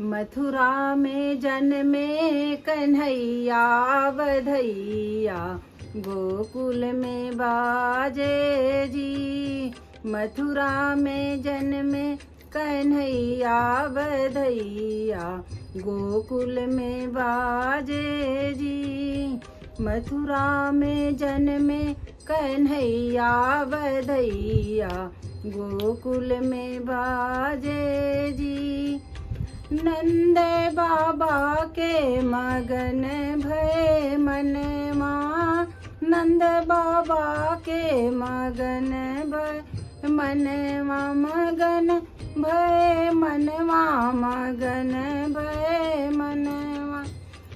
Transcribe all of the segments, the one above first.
मथुरा में जन्मे कन्हैया बधैया, गोकुल में बाजे जी। मथुरा में जन्मे कन्हैया बधैया, गोकुल में बाजे जी। मथुरा में जन्मे कन्हैया बधैया, गोकुल में बाजे जी। नंद बाबा के मगन भय मनवा, नंद बाबा के मगन भय मनवा, मगन भय मनवा, मगन भय मनवा।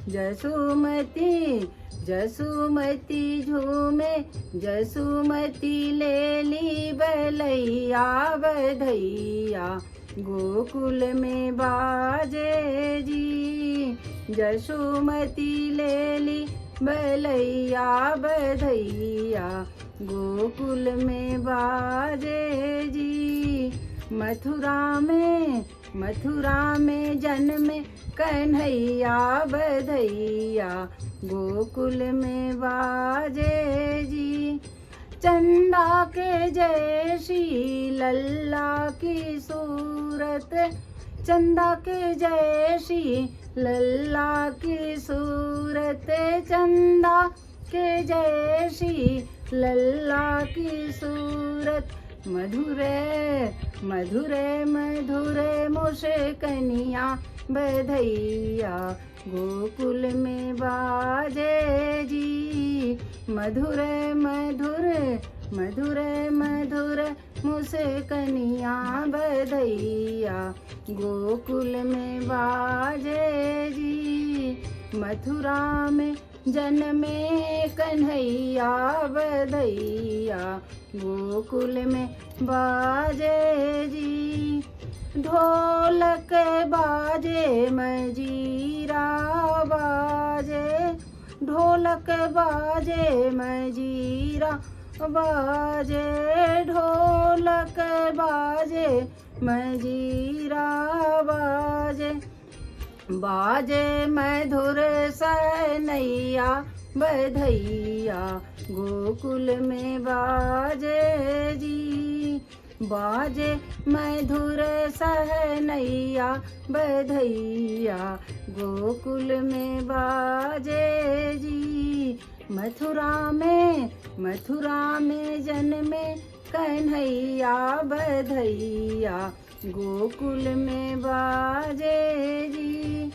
जसुमती जसुमती झूमे, जसुमती ले ली बलैया बधैया, गोकुल में बाजे जी। जसुमती ले ली बलैया बधैया, गोकुल में बाजे जी। मथुरा में जन्मे कन्हैया बधैया, गोकुल में बाजे जी। चंदा के जैसी लल्ला की सूरत, चंदा के जैसी लल्ला की सूरत, चंदा के जैसी लल्ला की सूरत। मधुरे मधुरे मधुरे मुस्कनिया बधैया, गोकुल में बाजे जी। मधुरे मधुरे मधुरे मधुरे मुस्कनिया बधैया, गोकुल में बाजे जी। मथुरा में जन्मे कन्हैया बधैया, गोकुल में बाजे जी। ढोलक बाजे मजीरा बाजे, ढोलक बाजे मजीरा बाजे, ढोलक बाजे मजीरा बाजे। बाजे मधुर सनैया बधैया, गोकुल में बाजे जी। बाजे मधुर सहनैया बधैया, गोकुल में बाजे जी। मथुरा में जन्मे कन्हैया बधैया, गोकुल में बाजे जी।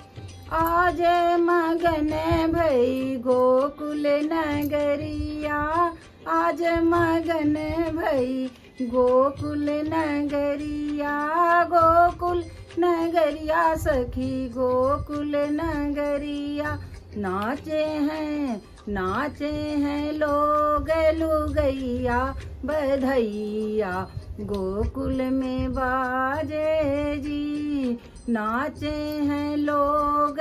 आज मगन भई गोकुल नगरिया, आज मगन भई गोकुल नगरिया, गोकुल नगरिया सखी गोकुल नगरिया। नाचे हैं लोग लुगैया बधैया, गोकुल में बाजे जी। नाचे हैं लोग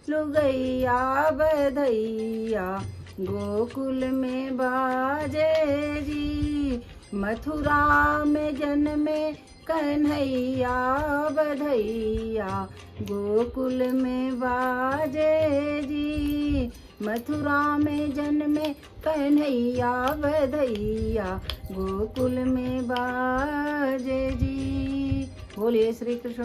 लुगैया बधैया, गोकुल में बाजे जी। मथुरा में जन्मे कन्हैया बधैया, गोकुल में बाजे जी। मथुरा में जन्मे कन्हैया बधैया, गोकुल में बाजे जी। बोलिए श्री कृष्ण।